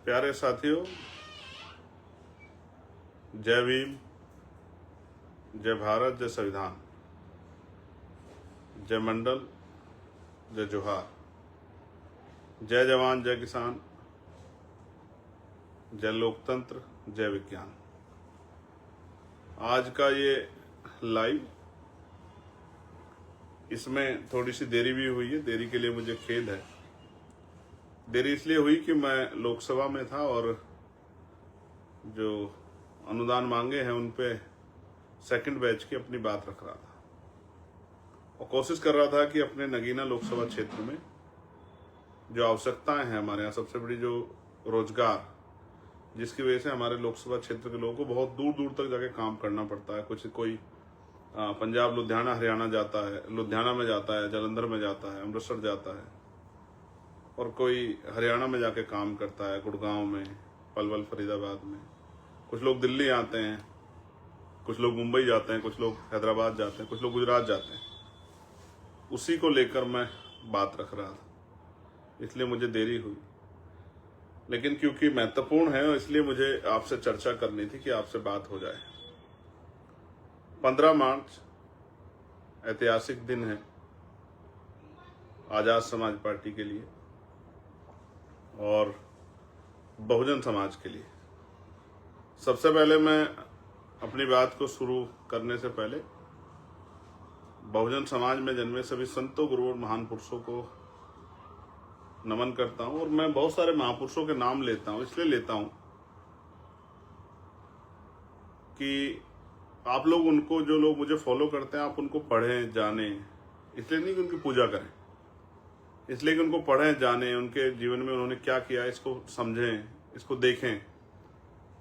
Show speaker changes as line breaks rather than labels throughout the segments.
प्यारे साथियों, जय भीम, जय भारत, जय संविधान, जय मंडल, जय जोहार, जय जवान, जय किसान, जय लोकतंत्र, जय विज्ञान। आज का ये लाइव, इसमें थोड़ी सी देरी भी हुई है। देरी के लिए मुझे खेद है। देरी इसलिए हुई कि मैं लोकसभा में था और जो अनुदान मांगे हैं उन पे सेकंड बैच की अपनी बात रख रहा था और कोशिश कर रहा था कि अपने नगीना लोकसभा क्षेत्र में जो आवश्यकताएं हैं हमारे यहाँ, सबसे बड़ी जो रोजगार, जिसकी वजह से हमारे लोकसभा क्षेत्र के लोगों को बहुत दूर दूर तक जाके काम करना पड़ता है। कोई पंजाब, लुधियाना, हरियाणा जाता है, लुधियाना में जाता है, जालंधर में जाता है, अमृतसर जाता है, और कोई हरियाणा में जाके काम करता है, गुड़गांव में, पलवल, फरीदाबाद में। कुछ लोग दिल्ली आते हैं, कुछ लोग मुंबई जाते हैं, कुछ लोग हैदराबाद जाते हैं, कुछ लोग गुजरात जाते हैं। उसी को लेकर मैं बात रख रहा था, इसलिए मुझे देरी हुई। लेकिन क्योंकि महत्वपूर्ण है इसलिए मुझे आपसे चर्चा करनी थी कि आपसे बात हो जाए। 15 मार्च ऐतिहासिक दिन है आजाद समाज पार्टी के लिए और बहुजन समाज के लिए। सबसे पहले मैं अपनी बात को शुरू करने से पहले बहुजन समाज में जन्मे सभी संतों, गुरुओं और महान पुरुषों को नमन करता हूं। और मैं बहुत सारे महापुरुषों के नाम लेता हूं, इसलिए लेता हूं कि आप लोग उनको, जो लोग मुझे फॉलो करते हैं, आप उनको पढ़ें, जानें। इसलिए नहीं कि उनकी पूजा करें, इसलिए कि उनको पढ़ें, जानें, उनके जीवन में उन्होंने क्या किया, इसको समझें, इसको देखें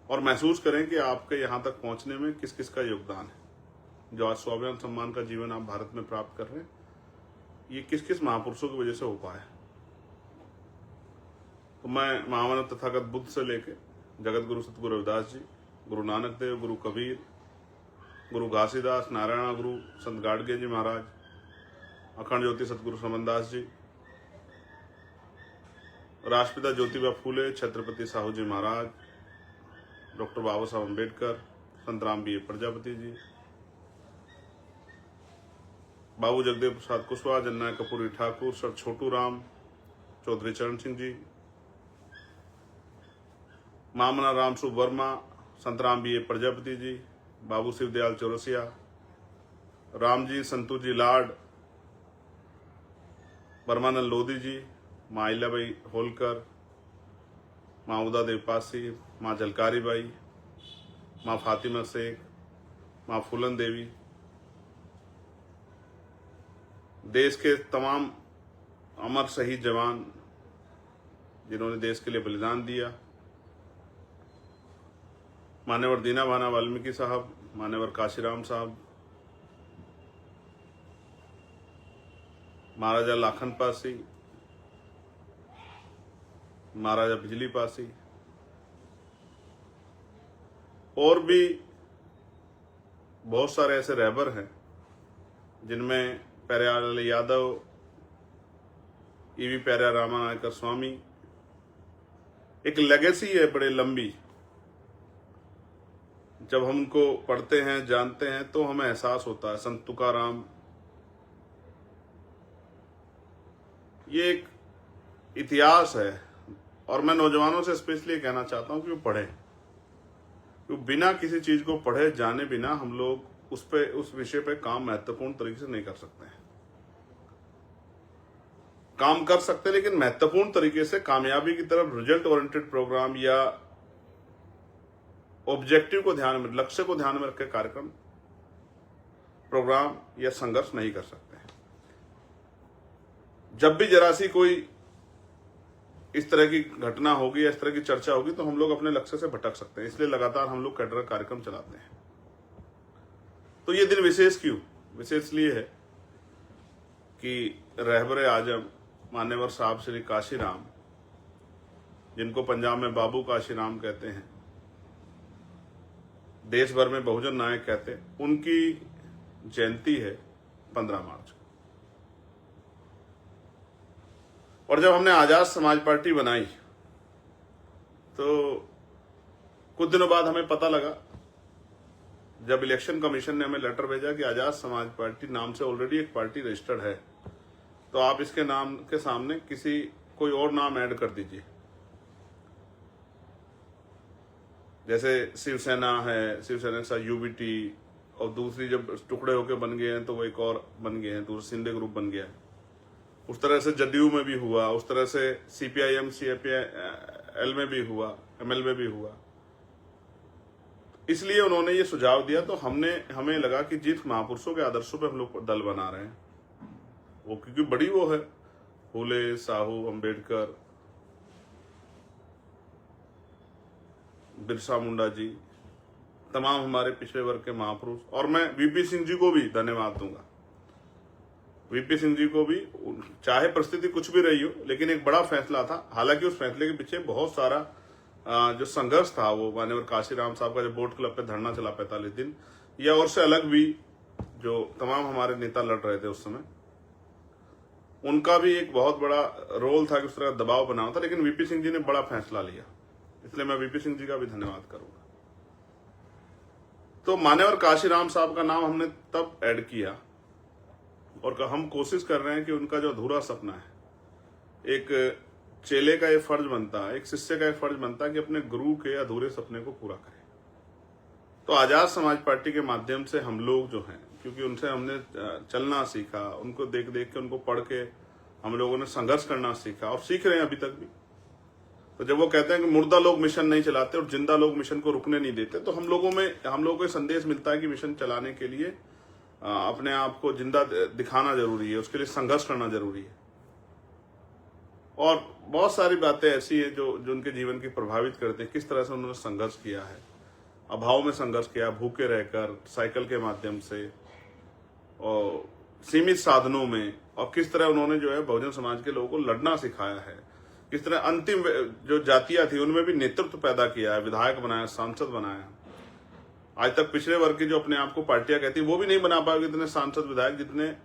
और महसूस करें कि आपके यहाँ तक पहुँचने में किस किस का योगदान है। जो आज स्वाभिमान सम्मान का जीवन आप भारत में प्राप्त कर रहे हैं, ये किस किस महापुरुषों की वजह से हो पाया। तो मैं महामानव तथागत बुद्ध से लेके जगत गुरु सतगुरु रविदास जी, गुरु नानक देव, गुरु कबीर, गुरु घासीदास, नारायण गुरु, संत गाडगे जी महाराज, अखंड ज्योति सतगुरु समनदास जी, राष्ट्रपिता ज्योतिबा फूले, छत्रपति साहू जी महाराज, डॉक्टर बाबा साहब अम्बेडकर, संत राम बी प्रजापति जी, बाबू जगदेव प्रसाद कुशवाहा, जननायक कपूरी ठाकुर, सर छोटू राम, चौधरी चरण सिंह जी, मामना राम सुब वर्मा, संत राम बी प्रजापति जी, बाबू शिवदयाल चौरसिया, राम जी, संतू जी लाड, परमानंद लोधी जी, माँ अहिल्याबाई होलकर, माँ उदा देव पासी, माँ झलकारी बाई, माँ फातिमा शेख, माँ फूलन देवी, देश के तमाम अमर शहीद जवान जिन्होंने देश के लिए बलिदान दिया, मान्यवर दीना भाना वाल्मीकि साहब, मान्यवर काशीराम साहब, महाराजा लाखन पासी, महाराजा बिजली पासी, और भी बहुत सारे ऐसे रहबर हैं जिनमें प्यारेलाल यादव, ईवी प्यारा रामानायकर स्वामी। एक लेगेसी है बड़े लंबी। जब हम उनको पढ़ते हैं, जानते हैं, तो हमें एहसास होता है। संत तुकाराम, ये एक इतिहास है और मैं नौजवानों से स्पेशली कहना चाहता हूं कि वो पढ़ें, क्योंकि बिना किसी चीज को पढ़े, जाने बिना हम लोग उस विषय पे काम महत्वपूर्ण तरीके से नहीं कर सकते हैं। काम कर सकते हैं लेकिन महत्वपूर्ण तरीके से कामयाबी की तरफ रिजल्ट ओरिएंटेड प्रोग्राम या ऑब्जेक्टिव को ध्यान में, लक्ष्य को ध्यान में रखकर कार्यक्रम, प्रोग्राम या संघर्ष नहीं कर सकते हैं। जब भी जरा सी कोई इस तरह की घटना होगी या इस तरह की चर्चा होगी तो हम लोग अपने लक्ष्य से भटक सकते हैं। इसलिए लगातार हम लोग कैडर कार्यक्रम चलाते हैं। तो ये दिन विशेष क्यों? विशेष इसलिए है कि रहबरे आजम मान्यवर साहब श्री काशीराम, जिनको पंजाब में बाबू काशीराम कहते हैं, देश भर में बहुजन नायक कहते हैं, उनकी जयंती है 15 मार्च को। और जब हमने आजाद समाज पार्टी बनाई तो कुछ दिनों बाद हमें पता लगा, जब इलेक्शन कमीशन ने हमें लेटर भेजा कि आजाद समाज पार्टी नाम से ऑलरेडी एक पार्टी रजिस्टर्ड है, तो आप इसके नाम के सामने कोई और नाम ऐड कर दीजिए। जैसे शिवसेना है, शिवसेना के साथ यूबीटी, और दूसरी जब टुकड़े होकर बन गए हैं तो वो एक और बन गए हैं, दूसरा शिंदे ग्रुप बन गया है। उस तरह से जदयू में भी हुआ, उस तरह से सीपीआईएम सीपीआईएल में भी हुआ, एमएल में भी हुआ। इसलिए उन्होंने ये सुझाव दिया, तो हमें लगा कि जिन महापुरुषों के आदर्शों पे हम लोग दल बना रहे हैं, वो क्योंकि बड़ी वो है, फूले, साहू, अंबेडकर, बिरसा मुंडा जी, तमाम हमारे पिछड़े वर्ग के महापुरुष, और मैं वीपी सिंह जी को भी धन्यवाद दूंगा। वीपी सिंह जी को भी, चाहे परिस्थिति कुछ भी रही हो, लेकिन एक बड़ा फैसला था। हालांकि उस फैसले के पीछे बहुत सारा जो संघर्ष था, वो मान्यवर काशीराम साहब का जो बोट क्लब पे धरना चला 45 दिन, या और से अलग भी जो तमाम हमारे नेता लड़ रहे थे उस समय, उनका भी एक बहुत बड़ा रोल था कि उस तरह का दबाव बना था। लेकिन वीपी सिंह जी ने बड़ा फैसला लिया, इसलिए मैं वीपी सिंह जी का भी धन्यवाद करूंगा। तो मान्यवर काशीराम साहब का नाम हमने तब ऐड किया, और हम कोशिश कर रहे हैं कि उनका जो अधूरा सपना है, एक चेले का ये फर्ज बनता है, एक शिष्य का ये फर्ज बनता है कि अपने गुरु के अधूरे सपने को पूरा करे। तो आजाद समाज पार्टी के माध्यम से हम लोग जो हैं, क्योंकि उनसे हमने चलना सीखा, उनको देख देख के, उनको पढ़ के हम लोगों ने संघर्ष करना सीखा, और सीख रहे हैं अभी तक भी। तो जब वो कहते हैं कि मुर्दा लोग मिशन नहीं चलाते और जिंदा लोग मिशन को रुकने नहीं देते, तो हम लोगों को संदेश मिलता है कि मिशन चलाने के लिए अपने आप को जिंदा दिखाना जरूरी है, उसके लिए संघर्ष करना जरूरी है। और बहुत सारी बातें ऐसी है जो उनके जीवन की प्रभावित करते हैं, किस तरह से उन्होंने संघर्ष किया है, अभाव में संघर्ष किया, भूखे रहकर, साइकिल के माध्यम से, और सीमित साधनों में, और किस तरह उन्होंने जो है बहुजन समाज के लोगों को लड़ना सिखाया है, किस तरह अंतिम जो जातियां थी उनमें भी नेतृत्व पैदा किया है, विधायक बनाया, सांसद बनाया। आज तक पिछड़े वर्ग की जो अपने आप को पार्टियां कहती है, वो भी नहीं बना पाएगी इतने सांसद विधायक जितने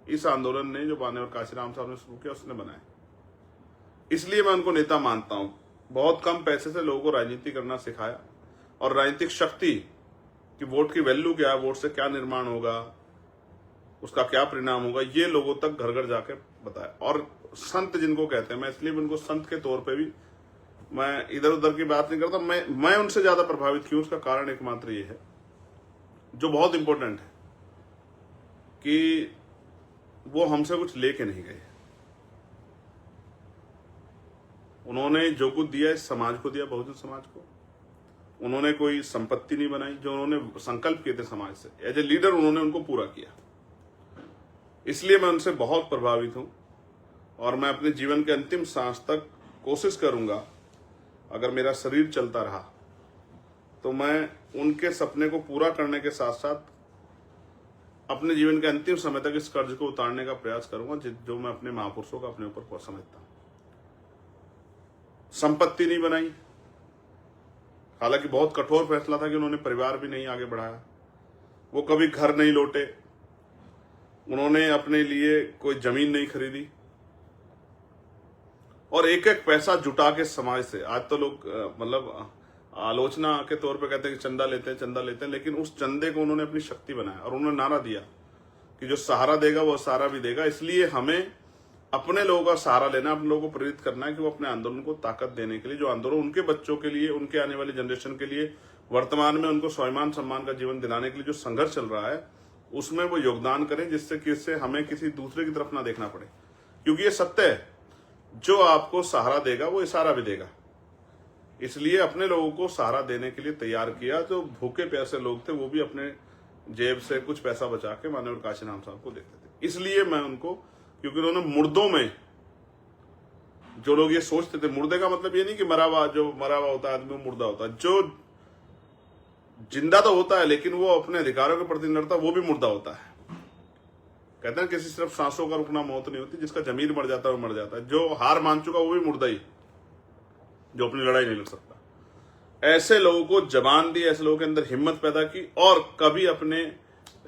इस आंदोलन ने, जो मान्यवर काशीराम साहब ने शुरू किया, उसने बनाए। इसलिए मैं उनको नेता मानता हूं। बहुत कम पैसे से लोगों को राजनीति करना सिखाया, और राजनीतिक शक्ति कि वोट की वैल्यू क्या है, वोट से क्या निर्माण होगा, उसका क्या परिणाम होगा, ये लोगों तक घर घर जाके बताया। और संत जिनको कहते हैं, मैं इसलिए उनको संत के तौर पे भी, मैं इधर उधर की बात नहीं करता, मैं उनसे ज्यादा प्रभावित क्यों, उसका कारण एकमात्र ये है, जो बहुत इंपॉर्टेंट है, कि वो हमसे कुछ लेके नहीं गए। उन्होंने जो कुछ दिया इस समाज को दिया, बहुजन समाज को। उन्होंने कोई संपत्ति नहीं बनाई, जो उन्होंने संकल्प किए थे समाज से, एज ए लीडर उन्होंने उनको पूरा किया। इसलिए मैं उनसे बहुत प्रभावित हूं, और मैं अपने जीवन के अंतिम सांस तक कोशिश करूंगा, अगर मेरा शरीर चलता रहा तो मैं उनके सपने को पूरा करने के साथ साथ अपने जीवन के अंतिम समय तक इस कर्ज को उतारने का प्रयास करूंगा, जो मैं अपने महापुरुषों का अपने ऊपर समझता हूं। संपत्ति नहीं बनाई, हालांकि बहुत कठोर फैसला था कि उन्होंने परिवार भी नहीं आगे बढ़ाया, वो कभी घर नहीं लौटे, उन्होंने अपने लिए कोई जमीन नहीं खरीदी, और एक एक पैसा जुटा के समाज से, आज तो लोग मतलब आलोचना के तौर पे कहते हैं कि चंदा लेते हैं, लेकिन उस चंदे को उन्होंने अपनी शक्ति बनाया, और उन्होंने नारा दिया कि जो सहारा देगा वो सहारा भी देगा। इसलिए हमें अपने लोगों का सहारा लेना, अपने लोगों को प्रेरित करना है कि वो अपने आंदोलन को ताकत देने के लिए, जो आंदोलन उनके बच्चों के लिए, उनके आने वाली जनरेशन के लिए, वर्तमान में उनको स्वाभिमान सम्मान का जीवन दिलाने के लिए जो संघर्ष चल रहा है, उसमें वो योगदान करें, जिससे हमें किसी दूसरे की तरफ ना देखना पड़े। क्योंकि ये सत्य है, जो आपको सहारा देगा वो इशारा भी देगा। इसलिए अपने लोगों को सहारा देने के लिए तैयार किया। जो भूखे प्यासे लोग थे वो भी अपने जेब से कुछ पैसा बचा के मान्यवर काशीराम साहब को देते थे। इसलिए मैं उनको, क्योंकि उन्होंने मुर्दों में, जो लोग ये सोचते थे, मुर्दे का मतलब ये नहीं कि मरा हुआ होता है आदमी वो मुर्दा होता है, जो जिंदा तो होता है लेकिन वो अपने अधिकारों के प्रति लड़ता, वो भी मुर्दा होता है। कहते हैं किसी सिर्फ सांसों का रुकना मौत नहीं होती, जिसका जमीर मर जाता है वो मर जाता है। जो हार मान चुका वो भी मुर्दा ही, जो अपनी लड़ाई नहीं लड़ सकता। ऐसे लोगों को जबान दी, ऐसे लोगों के अंदर हिम्मत पैदा की, और कभी अपने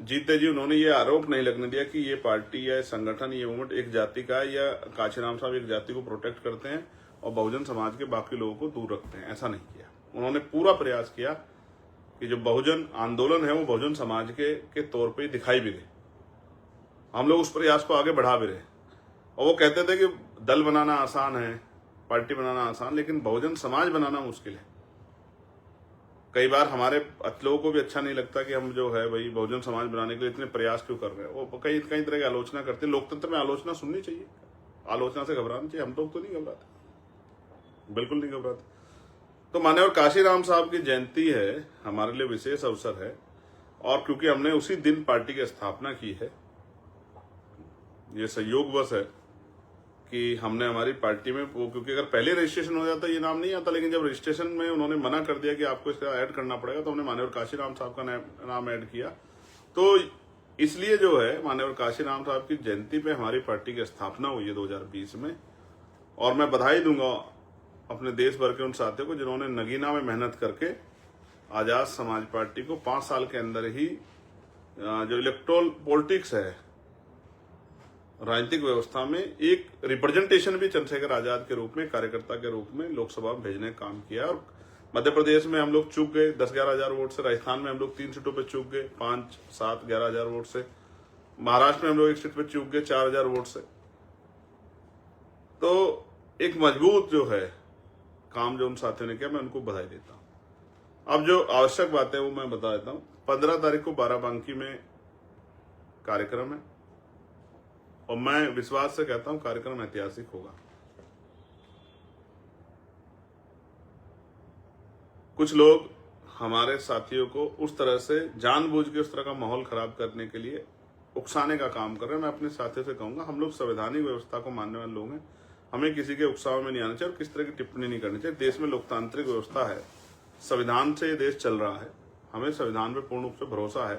जीते जी उन्होंने ये आरोप नहीं लगने दिया कि ये पार्टी या संगठन, ये मूवमेंट एक जाति का है, या काशीराम साहब एक जाति को प्रोटेक्ट करते हैं। और बहुजन समाज के बाकी लोगों को दूर रखते हैं, ऐसा नहीं किया। उन्होंने पूरा प्रयास किया कि जो बहुजन आंदोलन है वो बहुजन समाज के तौर पे दिखाई भी दे। हम लोग उस प्रयास को आगे बढ़ा भी रहे। और वो कहते थे कि दल बनाना आसान है, पार्टी बनाना आसान, लेकिन बहुजन समाज बनाना मुश्किल है। कई बार हमारे लोगों को भी अच्छा नहीं लगता कि हम जो है भाई बहुजन समाज बनाने के लिए इतने प्रयास क्यों कर रहे हैं। वो कई कई तरह की आलोचना करते हैं। लोकतंत्र में आलोचना सुननी चाहिए, आलोचना से घबराना चाहिए। हम लोग तो नहीं घबराते, बिल्कुल नहीं घबराते। तो मान्यवर काशीराम साहब की जयंती है, हमारे लिए विशेष अवसर है। और क्योंकि हमने उसी दिन पार्टी की स्थापना की है, ये संयोगवश है कि हमने हमारी पार्टी में वो, क्योंकि अगर पहले रजिस्ट्रेशन हो जाता ये नाम नहीं आता, लेकिन जब रजिस्ट्रेशन में उन्होंने मना कर दिया कि आपको इसका ऐड करना पड़ेगा, तो हमने मान्यवर काशीराम साहब का नाम ऐड किया। तो इसलिए जो है मान्यवर काशीराम साहब की जयंती पे हमारी पार्टी की स्थापना हुई है 2020 में। और मैं बधाई दूंगा अपने देश भर के उन साथियों को जिन्होंने नगीना में मेहनत करके आजाद समाज पार्टी को 5 साल के अंदर ही जो इलेक्टोरल पॉलिटिक्स है, राजनीतिक व्यवस्था में एक रिप्रेजेंटेशन भी चंद्रशेखर आजाद के रूप में, कार्यकर्ता के रूप में लोकसभा में भेजने का काम किया। और मध्य प्रदेश में हम लोग चूक गए 10-11 हजार वोट से, राजस्थान में हम लोग 3 सीटों पे चूक गए 5-7-11 हजार वोट से, महाराष्ट्र में हम लोग 1 सीट पे चूक गए 4,000 वोट से। तो एक मजबूत जो है काम जो उन साथियों ने किया, मैं उनको बधाई देता हूं। अब जो आवश्यक बात है वो मैं बता देता हूं। 15 तारीख को बाराबंकी में कार्यक्रम है और मैं विश्वास से कहता हूं कार्यक्रम ऐतिहासिक होगा। कुछ लोग हमारे साथियों को उस तरह से जानबूझ के उस तरह का माहौल खराब करने के लिए उकसाने का काम कर रहे हैं। मैं अपने साथियों से कहूंगा, हम लोग संवैधानिक व्यवस्था को मानने वाले लोग हैं, हमें किसी के उकसाव में नहीं आना चाहिए और किस तरह की टिप्पणी नहीं करनी चाहिए। देश में लोकतांत्रिक व्यवस्था है, संविधान से ये देश चल रहा है, हमें संविधान पे पूर्ण रूप से भरोसा है,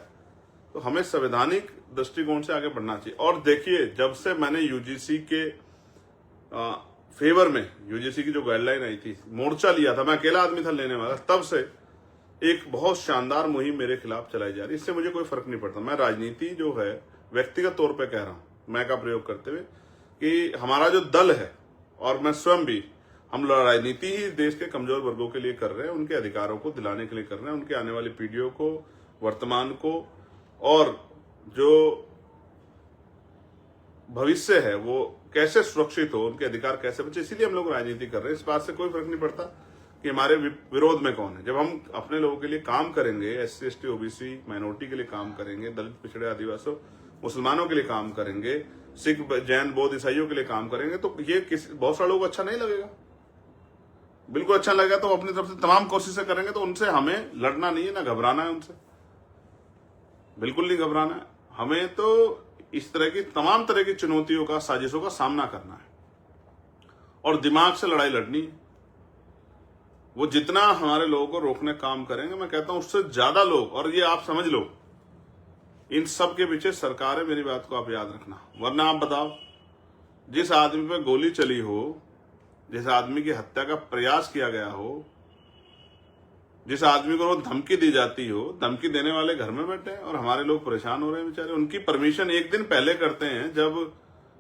तो हमें संवैधानिक दृष्टिकोण से आगे बढ़ना चाहिए। और देखिए, जब से मैंने यूजीसी के फेवर में, यूजीसी की जो गाइडलाइन आई थी, मोर्चा लिया था, मैं अकेला आदमी था लेने वाला, तब से एक बहुत शानदार मुहिम मेरे खिलाफ चलाई जा रही है। इससे मुझे कोई फर्क नहीं पड़ता। मैं राजनीति जो है व्यक्तिगत तौर पे कह रहा हूं, मैं का प्रयोग करते हुए, कि हमारा जो दल है और मैं स्वयं भी, हम राजनीति ही देश के कमजोर वर्गों के लिए कर रहे हैं, उनके अधिकारों को दिलाने के लिए कर रहे हैं, उनके आने वाली पीढ़ियों को, वर्तमान को, और जो भविष्य है वो कैसे सुरक्षित हो, उनके अधिकार कैसे बचे, इसीलिए हम लोग राजनीति कर रहे हैं। इस बात से कोई फर्क नहीं पड़ता कि हमारे विरोध में कौन है। जब हम अपने लोगों के लिए काम करेंगे, SC ST OBC माइनॉरिटी के लिए काम करेंगे, दलित पिछड़े आदिवासी मुसलमानों के लिए काम करेंगे, सिख जैन बौद्ध ईसाइयों के लिए काम करेंगे, तो ये बहुत सारे लोगों को अच्छा नहीं लगेगा। बिल्कुल अच्छा लगेगा तो अपनी तरफ से तमाम कोशिशें करेंगे। तो उनसे हमें लड़ना नहीं है, ना घबराना है, उनसे बिल्कुल नहीं घबराना है। हमें तो इस तरह की तमाम तरह की चुनौतियों का, साजिशों का सामना करना है और दिमाग से लड़ाई लड़नी है। वो जितना हमारे लोगों को रोकने काम करेंगे, मैं कहता हूं उससे ज्यादा लोग, और ये आप समझ लो, इन सब के पीछे सरकार है। मेरी बात को आप याद रखना। वरना आप बताओ, जिस आदमी पे गोली चली हो, जिस आदमी की हत्या का प्रयास किया गया हो, जिस आदमी को धमकी दी जाती हो, धमकी देने वाले घर में बैठे हैं और हमारे लोग परेशान हो रहे हैं बेचारे। उनकी परमिशन एक दिन पहले करते हैं, जब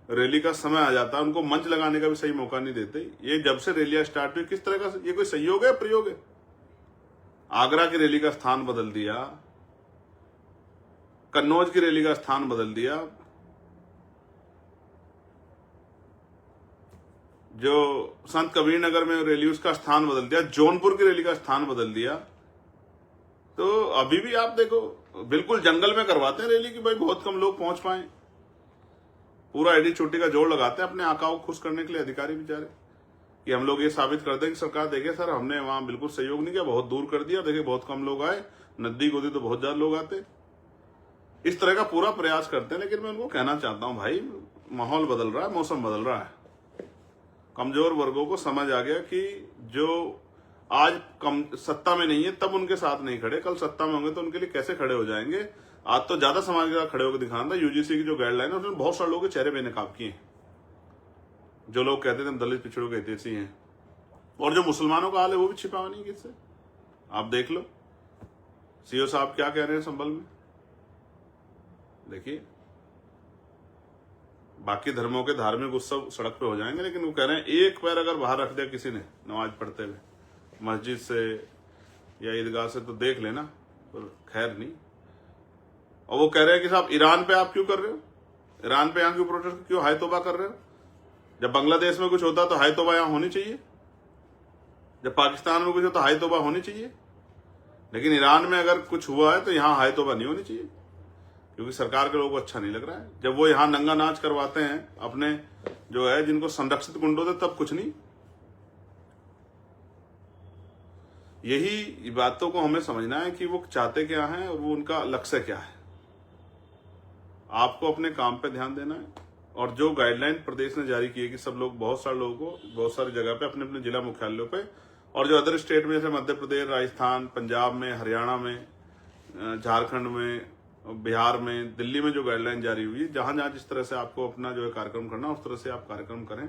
रैली का समय आ जाता है, उनको मंच लगाने का भी सही मौका नहीं देते। ये जब से रैलियां स्टार्ट हुई, किस तरह का ये कोई सहयोग है, प्रयोग है? आगरा की रैली का स्थान बदल दिया, कन्नौज की रैली का स्थान बदल दिया, जो संत कबीर नगर में रैली उसका स्थान बदल दिया, जौनपुर की रैली का स्थान बदल दिया। तो अभी भी आप देखो, बिल्कुल जंगल में करवाते हैं रैली की, भाई बहुत कम लोग पहुंच पाए। पूरा एडी चोटी का जोड़ लगाते हैं अपने आकाओं को खुश करने के लिए अधिकारी बेचारे, कि हम लोग ये साबित कर दें कि सरकार देखिए सर, हमने वहां बिल्कुल सहयोग नहीं किया, बहुत दूर कर दिया, देखिए बहुत कम लोग आए, नजदीक होती तो बहुत ज्यादा लोग आते। इस तरह का पूरा प्रयास करते हैं। लेकिन मैं उनको कहना चाहता हूं, भाई माहौल बदल रहा है, मौसम बदल रहा है। कमजोर वर्गों को समझ आ गया कि जो आज सत्ता में नहीं है तब उनके साथ नहीं खड़े, कल सत्ता में होंगे तो उनके लिए कैसे खड़े हो जाएंगे। आज तो ज्यादा समाज के साथ खड़े होकर दिखाना था। यूजीसी की जो गाइडलाइन है उसमें बहुत सारे लोगों के चेहरे बेनकाब किए हैं। जो लोग कहते थे हम दलित पिछड़ों के हितैषी हैं, और जो मुसलमानों का हाल है वो भी छिपा नहीं किससे। आप देख लो सीओ साहब क्या कह रहे हैं संभल में, देखिए बाकी धर्मों के धार्मिक उत्सव सड़क पे हो जाएंगे, लेकिन वो कह रहे हैं एक पैर अगर बाहर रख दिया किसी ने नमाज पढ़ते हुए मस्जिद से या ईदगाह से तो देख लेना, पर खैर नहीं। और वो कह रहे हैं कि साहब ईरान पे आप क्यों कर रहे हो, ईरान पे यहाँ क्यों प्रोटेस्ट, क्यों हाय तौबा कर रहे हो? जब बांग्लादेश में कुछ होता तो हाय तौबा यहाँ होनी चाहिए, जब पाकिस्तान में कुछ होता हाय तौबा होनी चाहिए, लेकिन ईरान में अगर कुछ हुआ है तो यहाँ हाय तौबा नहीं होनी चाहिए, क्योंकि सरकार के लोगों को अच्छा नहीं लग रहा है। जब वो यहाँ नंगा नाच करवाते हैं अपने जो है जिनको संरक्षित गुंडों से, तब कुछ नहीं। यही बातों को हमें समझना है कि वो चाहते क्या हैं और वो उनका लक्ष्य क्या है। आपको अपने काम पे ध्यान देना है, और जो गाइडलाइन प्रदेश ने जारी की है कि सब लोग, बहुत सारे लोगों को बहुत सारी जगह पे अपने अपने जिला मुख्यालयों पे, और जो अदर स्टेट में जैसे मध्य प्रदेश, राजस्थान, पंजाब में, हरियाणा में, झारखंड में, बिहार में, दिल्ली में जो गाइडलाइन जारी हुई है, जहां जहां जिस तरह से आपको अपना जो है कार्यक्रम करना उस तरह से आप कार्यक्रम करें।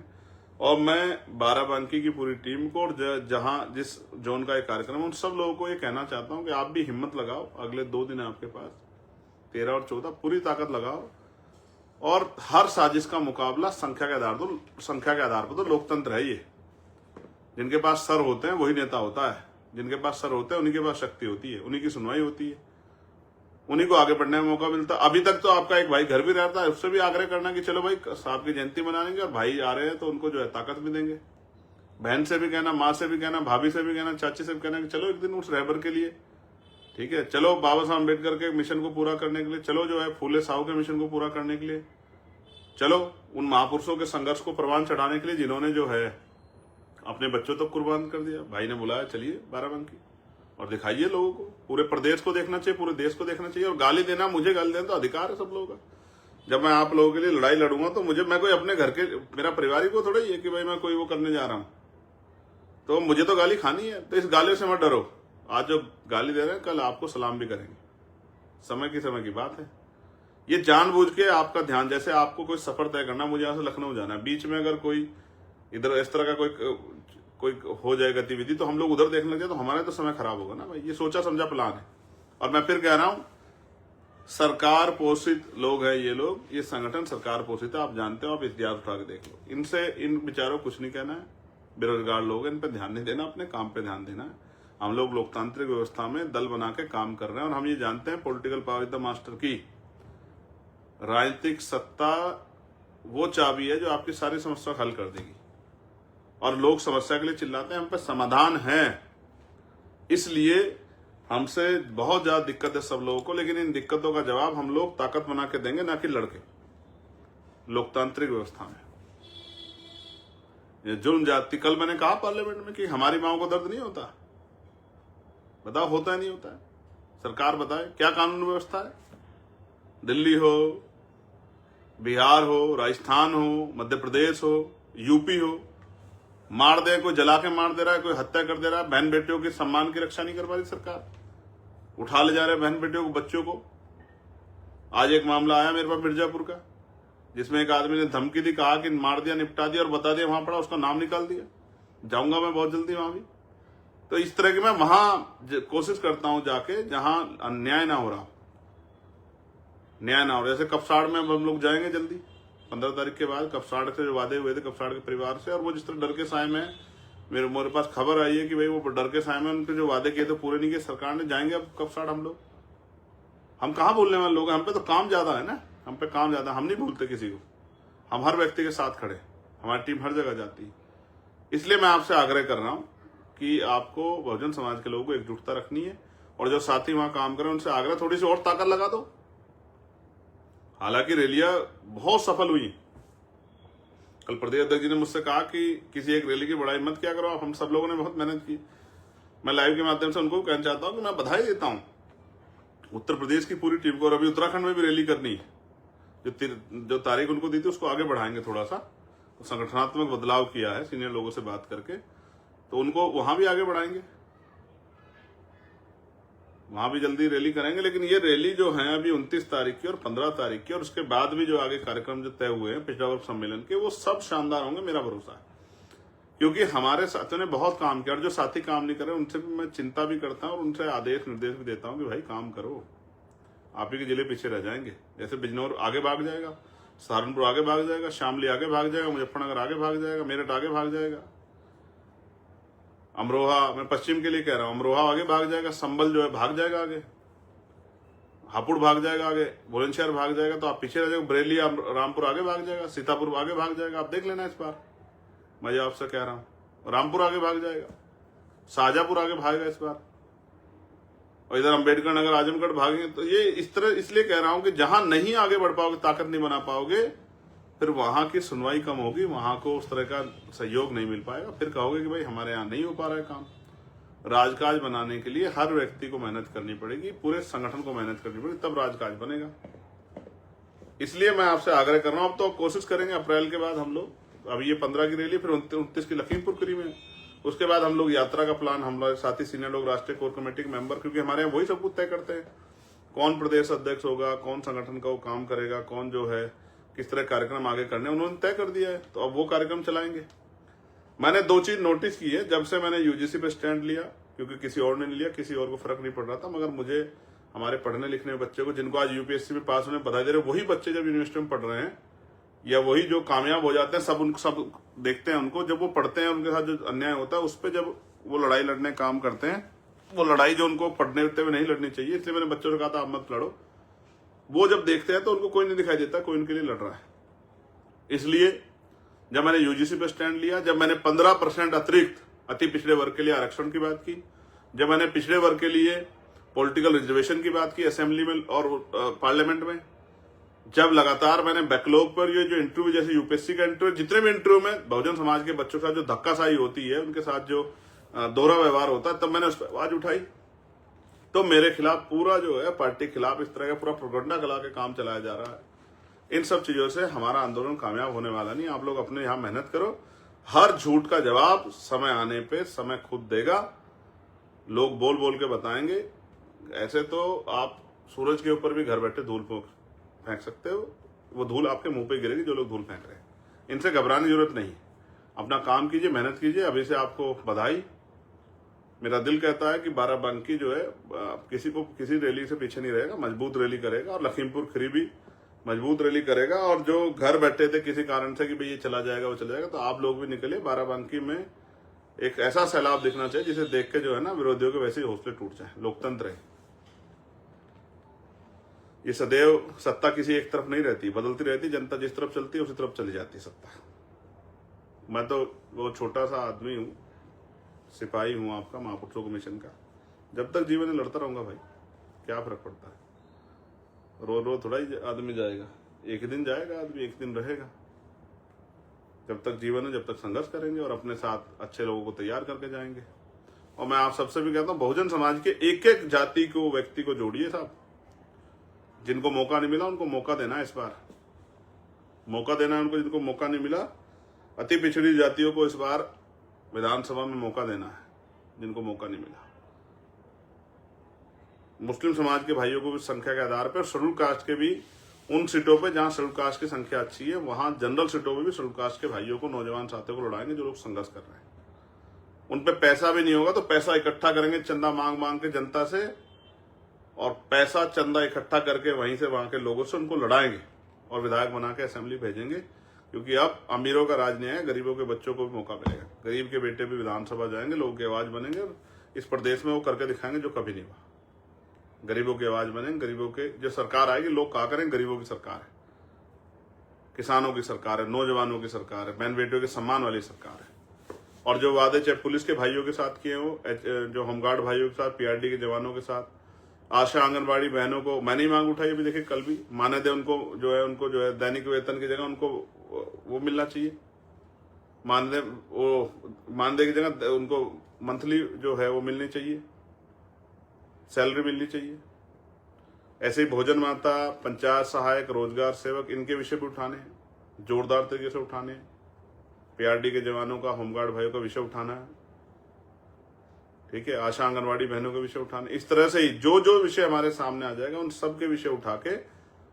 और मैं बाराबंकी की पूरी टीम को और जहां जिस जोन का एक कार्यक्रम, उन सब लोगों को ये कहना चाहता हूं कि आप भी हिम्मत लगाओ। अगले 2 दिन आपके पास 13 और 14 पूरी ताकत लगाओ, और हर साजिश का मुकाबला संख्या के आधार पर तो लोकतंत्र है ये। जिनके पास सर होते हैं वही नेता होता है, जिनके पास सर होते हैं उन्हीं के पास शक्ति होती है, उन्हीं की सुनवाई होती है, उन्हीं को आगे बढ़ने का मौका मिलता है। अभी तक तो आपका एक भाई घर भी रहता है, उससे भी आग्रह करना कि चलो भाई साहब की जयंती मनाएंगे और भाई आ रहे हैं तो उनको जो है ताकत भी देंगे। बहन से भी कहना, माँ से भी कहना, भाभी से भी कहना, चाची से भी कहना कि चलो एक दिन उस रहबर के लिए, ठीक है, चलो बाबा साहब अम्बेडकर के मिशन को पूरा करने के लिए, चलो जो है फूले साहू के मिशन को पूरा करने के लिए, चलो उन महापुरुषों के संघर्ष को प्रवान चढ़ाने के लिए जिन्होंने जो है अपने बच्चों तक कुर्बान कर दिया। भाई ने बुलाया, चलिए बाराबंकी और दिखाइए लोगों को। पूरे प्रदेश को देखना चाहिए, पूरे देश को देखना चाहिए। और गाली देना, मुझे गाली देना तो अधिकार है सब लोगों का। जब मैं आप लोगों के लिए लड़ाई लड़ूंगा तो मैं कोई अपने घर के, मेरा परिवार को थोड़ा ही है कि भाई मैं कोई वो करने जा रहा हूं, तो मुझे तो गाली खानी है। तो इस गाली से मत डरो। आज जो गाली दे रहे हैं कल आपको सलाम भी करेंगे। समय की बात है। ये जानबूझ के आपका ध्यान, जैसे आपको कोई सफर तय करना, मुझे यहाँ से लखनऊ जाना है, बीच में अगर कोई इधर इस तरह का कोई हो जाए गतिविधि तो हम लोग उधर देखने लग जाए तो हमारा तो समय खराब होगा ना भाई। ये सोचा समझा प्लान है। और मैं फिर कह रहा हूं, सरकार पोषित लोग हैं ये लोग, ये संगठन सरकार पोषित है, आप जानते हो। आप इतिहास उठा के देख लो। इनसे, इन बेचारों को कुछ नहीं कहना है। बेरोजगार लोग हैं, इन पर ध्यान नहीं देना, अपने काम पे ध्यान देना है। हम लोग लोकतांत्रिक व्यवस्था में दल बना के काम कर रहे हैं, और हम ये जानते हैं political power is the master की। राजनीतिक सत्ता वो चाबी है जो आपकी सारी समस्या हल कर देगी। और लोग समस्या के लिए चिल्लाते हैं, हम पे समाधान है। इसलिए हमसे बहुत ज्यादा दिक्कत है सब लोगों को, लेकिन इन दिक्कतों का जवाब हम लोग ताकत बना के देंगे, ना कि लड़के। लोकतांत्रिक व्यवस्था में ये जुल्म जाति, कल मैंने कहा पार्लियामेंट में कि हमारी माओ को दर्द नहीं होता। बताओ, होता है नहीं होता है? सरकार बताए क्या कानून व्यवस्था है? दिल्ली हो, बिहार हो, राजस्थान हो, मध्य प्रदेश हो, यूपी हो, मार दे, कोई जला के मार दे रहा है, कोई हत्या कर दे रहा है, बहन बेटियों के सम्मान की रक्षा नहीं कर पा रही सरकार। उठा ले जा रहे बहन बेटियों को, बच्चों को। आज एक मामला आया मेरे पास मिर्जापुर का, जिसमें एक आदमी ने धमकी दी, कहा कि मार दिया, निपटा दिया, और बता दिया वहां पड़ा, उसका नाम निकाल दिया। जाऊंगा मैं बहुत जल्दी वहां भी। तो इस तरह की मैं वहां कोशिश करता हूं जाके जहां अन्याय ना हो रहा, न्याय ना हो रहा। जैसे कपसाड़ में हम लोग जाएंगे जल्दी, 15 तारीख के बाद। कपसाड़ से जो वादे हुए थे कपसाड़ के परिवार से, और वो जिस तरह डर के साए में, मेरे पास खबर आई है कि भाई वो डर के साए में उनके जो वादे किए थे पूरे नहीं किए सरकार ने। जाएंगे अब कपसाड़ हम लोग। हम कहाँ भूलने वाले लोग हैं? हम पे तो काम ज्यादा है ना, हम पे काम ज्यादा। हम नहीं भूलते किसी को, हम हर व्यक्ति के साथ खड़े। हमारी टीम हर जगह जाती है। इसलिए मैं आपसे आग्रह कर रहा हूं कि आपको बहुजन समाज के लोगों को एकजुटता रखनी है, और जो साथी वहां काम करें उनसे आग्रह, थोड़ी सी और ताकत लगा दो। हालांकि रैलियां बहुत सफल हुई। कल प्रदेश अध्यक्ष जी ने मुझसे कहा कि किसी एक रैली की बड़ाई मत क्या करो आप, हम सब लोगों ने बहुत मेहनत की। मैं लाइव के माध्यम से उनको कहना चाहता हूं कि मैं बधाई देता हूं उत्तर प्रदेश की पूरी टीम को। और अभी उत्तराखंड में भी रैली करनी है। जो तारीख उनको दी थी उसको आगे बढ़ाएंगे थोड़ा सा। तो संगठनात्मक बदलाव किया है सीनियर लोगों से बात करके, तो उनको वहां भी आगे बढ़ाएंगे, वहां भी जल्दी रैली करेंगे। लेकिन ये रैली जो है अभी 29 तारीख की और 15 तारीख की, और उसके बाद भी जो आगे कार्यक्रम जो तय हुए हैं पिछड़ा वर्ग सम्मेलन के, वो सब शानदार होंगे, मेरा भरोसा है। क्योंकि हमारे साथियों ने बहुत काम किया, और जो साथी काम नहीं कर रहे उनसे भी मैं चिंता भी करता हूं, और उनसे आदेश निर्देश भी देता हूं कि भाई काम करो, आप ही के जिले पीछे रह जाएंगे। जैसे बिजनौर आगे भाग जाएगा, सहारनपुर आगे भाग जाएगा, शामली आगे भाग जाएगा, मुजफ्फरनगर आगे भाग जाएगा, मेरठ आगे भाग जाएगा, अमरोहा, मैं पश्चिम के लिए कह रहा हूं, अमरोहा आगे भाग जाएगा, संभल जो है भाग जाएगा आगे, हापुड़ भाग जाएगा आगे, बुलंदशहर भाग जाएगा, तो आप पीछे रह जाएगा, बरेली रामपुर आगे भाग जाएगा, सीतापुर आगे भाग जाएगा। आप देख लेना इस बार, मैं जो आपसे कह रहा हूं, रामपुर आगे भाग जाएगा, शाहजहांपुर आगे भागेगा इस बार, और इधर अंबेडकर नगर आजमगढ़ भागेंगे। तो ये इस तरह इसलिए कह रहा हूं कि जहां नहीं आगे बढ़ पाओगे, ताकत नहीं बना पाओगे, फिर वहां की सुनवाई कम होगी, वहां को उस तरह का सहयोग नहीं मिल पाएगा, फिर कहोगे कि भाई हमारे यहाँ नहीं हो पा रहा है काम। राजकाज बनाने के लिए हर व्यक्ति को मेहनत करनी पड़ेगी, पूरे संगठन को मेहनत करनी पड़ेगी, तब राजकाज बनेगा। इसलिए मैं आपसे आग्रह कर रहा हूं, अब तो कोशिश करेंगे अप्रैल के बाद हम लोग, अब ये 15 की रैली, फिर 29 की लखीमपुर खीरी में, उसके बाद हम लोग यात्रा का प्लान, हम लोग साथी सीनियर लोग, राष्ट्रीय कोर कमेटी के मेंबर, क्योंकि हमारे यहाँ वही सब कुछ तय करते हैं, कौन प्रदेश अध्यक्ष होगा, कौन संगठन का वो काम करेगा, कौन जो है किस तरह कार्यक्रम आगे करने, उन्होंने तय कर दिया है, तो अब वो कार्यक्रम चलाएंगे। मैंने 2 चीज नोटिस की है जब से मैंने यूजीसी पे स्टैंड लिया, क्योंकि किसी और ने नहीं लिया, किसी और को फर्क नहीं पड़ रहा था, मगर मुझे हमारे पढ़ने लिखने बच्चे को, जिनको आज यूपीएससी में पास होने बधाई दे रहे, वही बच्चे जब यूनिवर्सिटी में पढ़ रहे हैं, या वही जो कामयाब हो जाते हैं, सब देखते हैं उनको, जब वो पढ़ते हैं उनके साथ जो अन्याय होता है उस पर जब वो लड़ाई लड़ने काम करते हैं, वो लड़ाई जो उनको पढ़ने हुए नहीं लड़नी चाहिए, इसलिए मैंने बच्चों से कहा था आप मत लड़ो, वो जब देखते हैं तो उनको कोई नहीं दिखाई देता, कोई उनके लिए लड़ रहा है। इसलिए जब मैंने यूजीसी पे स्टैंड लिया, जब मैंने 15% अतिरिक्त अति पिछड़े वर्ग के लिए आरक्षण की बात की, जब मैंने पिछड़े वर्ग के लिए पॉलिटिकल रिजर्वेशन की बात की असेंबली में और पार्लियामेंट में, जब लगातार मैंने बैकलॉग पर ये जो इंटरव्यू, जैसे यूपीएससी का इंटरव्यू, जितने भी इंटरव्यू में बहुजन समाज के बच्चों के साथ जो धक्काशाही होती है, उनके साथ जो दोहरा व्यवहार होता है, तब मैंने उस पर आवाज उठाई। तो मेरे खिलाफ पूरा जो है पार्टी के खिलाफ इस तरह का पूरा प्रोपेगेंडा चला के काम चलाया जा रहा है। इन सब चीजों से हमारा आंदोलन कामयाब होने वाला नहीं। आप लोग अपने यहाँ मेहनत करो, हर झूठ का जवाब समय आने पे समय खुद देगा, लोग बोल बोल के बताएंगे। ऐसे तो आप सूरज के ऊपर भी घर बैठे धूल फेंक सकते हो, वो धूल आपके मुंह पे गिरेगी जो लोग धूल फेंक रहे हैं। इनसे घबराने की जरूरत नहीं, अपना काम कीजिए, मेहनत कीजिए। अभी से आपको बधाई। मेरा दिल कहता है कि बाराबंकी जो है किसी को किसी रैली से पीछे नहीं रहेगा, मजबूत रैली करेगा, और लखीमपुर खीरी भी मजबूत रैली करेगा। और जो घर बैठे थे किसी कारण से कि भाई ये चला जाएगा वो चला जाएगा, तो आप लोग भी निकलिए। बाराबंकी में एक ऐसा सैलाब दिखना चाहिए जिसे देख के जो है ना विरोधियों के वैसे ही हौसले टूट जाए। लोकतंत्र है, ये सदैव सत्ता किसी एक तरफ नहीं रहती, बदलती रहती। जनता जिस तरफ चलती है उसी तरफ चली जाती है सत्ता। मैं तो वो छोटा सा आदमी हूँ, सिपाही हूँ आपका, महापुरुषों कमीशन का। जब तक जीवन में लड़ता रहूंगा भाई, क्या फर्क पड़ता है। रो रो थोड़ा ही आदमी जाएगा, एक दिन जाएगा आदमी, एक दिन रहेगा। जब तक जीवन है, जब तक संघर्ष करेंगे और अपने साथ अच्छे लोगों को तैयार करके जाएंगे। और मैं आप सबसे भी कहता हूँ, बहुजन समाज के एक एक जाति को, व्यक्ति को जोड़िए साहब। जिनको मौका नहीं मिला उनको मौका देना है, इस बार मौका देना है उनको, जिनको मौका नहीं मिला। अति पिछड़ी जातियों को इस बार विधानसभा में मौका देना है, जिनको मौका नहीं मिला। मुस्लिम समाज के भाइयों को भी संख्या के आधार पर, शेड्यूल कास्ट के भी उन सीटों पे जहां शेड्यूल कास्ट की संख्या अच्छी है, वहां जनरल सीटों पे भी शेड्यूल कास्ट के भाइयों को, नौजवान साथियों को लड़ाएंगे जो लोग संघर्ष कर रहे हैं। उन पे पैसा भी नहीं होगा तो पैसा इकट्ठा करेंगे चंदा मांग मांग के जनता से, और पैसा चंदा इकट्ठा करके वहीं से वहां के लोगों से उनको लड़ाएंगे और विधायक बना के असेंबली भेजेंगे। क्योंकि अब अमीरों का राज नहीं है, गरीबों के बच्चों को भी मौका मिलेगा। गरीब के बेटे भी विधानसभा जाएंगे, लोगों की आवाज बनेंगे, और इस प्रदेश में वो करके दिखाएंगे जो कभी नहीं हुआ। गरीबों की आवाज बनेंगे, गरीबों के जो सरकार आएगी, लोग कहा करेंगे गरीबों की सरकार है, किसानों की सरकार है, नौजवानों की सरकार है, बहन बेटियों के सम्मान वाली सरकार है। और जो वादे चाहे पुलिस के भाइयों के साथ किए हो, जो होमगार्ड भाइयों के साथ, पीआरडी के जवानों के साथ, आशा आंगनबाड़ी बहनों को मैंने ही मांग उठाई। अभी देखिए कल भी मानदेय उनको जो है दैनिक वेतन की जगह उनको वो मिलना चाहिए। मानदेय की जगह उनको मंथली जो है वो मिलनी चाहिए, सैलरी मिलनी चाहिए। ऐसे ही भोजन माता, पंचायत सहायक, रोजगार सेवक, इनके विषय भी उठाने हैं, जोरदार तरीके से उठाने हैं। पीआरडी के जवानों का, होमगार्ड भाइयों का विषय उठाना है, ठीक है। आशा आंगनबाड़ी बहनों के विषय उठाने। इस तरह से ही जो जो विषय हमारे सामने आ जाएगा उन सब के विषय उठा के,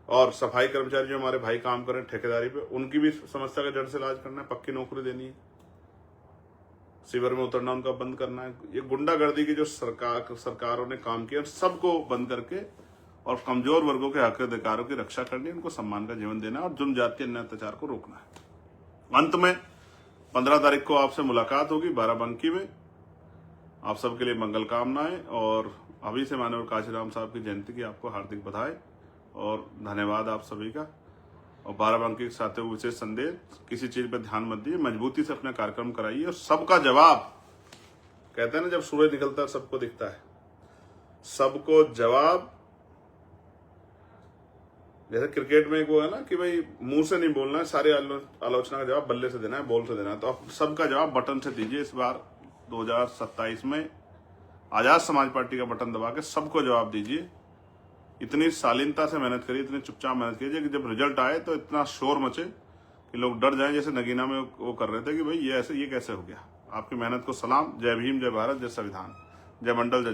और सफाई कर्मचारी जो हमारे भाई काम कर रहे हैं ठेकेदारी पे, उनकी भी समस्या का जड़ से इलाज करना है, पक्की नौकरी देनी है, शिविर में उतरना उनका बंद करना है। ये गुंडागर्दी की जो सरकारों ने काम किया सबको बंद करके, और कमजोर वर्गों के हक अधिकारों की रक्षा करनी, उनको सम्मान का जीवन देना और जुर्म जाति अन्य अत्याचार को रोकना है। अंत में 15 तारीख को आपसे मुलाकात होगी बाराबंकी में। आप सबके लिए मंगल कामनाएं और अभी से माननीय काशीराम साहब की जयंती की आपको हार्दिक बधाई और धन्यवाद आप सभी का। और बाराबंकी के साथियों को विशेष संदेश, किसी चीज पर ध्यान मत दिए, मजबूती से अपने कार्यक्रम कराइए और सबका जवाब, कहते हैं ना जब सूरज निकलता है सबको दिखता है, सबको जवाब। जैसे क्रिकेट में एक वो है ना कि भाई मुंह से नहीं बोलना है, सारी आलोचना का जवाब बल्ले से देना है, बॉल से देना है। तो आप सबका जवाब बटन से दीजिए। इस बार 2027 में आजाद समाज पार्टी का बटन दबा के सबको जवाब दीजिए। इतनी शालीनता से मेहनत करिए, इतनी चुपचाप मेहनत कीजिए कि जब रिजल्ट आए तो इतना शोर मचे कि लोग डर जाएं, जैसे नगीना में वो कर रहे थे कि भाई ये कैसे हो गया। आपकी मेहनत को सलाम। जय भीम, जय भारत, जय संविधान, जय मंडल, जय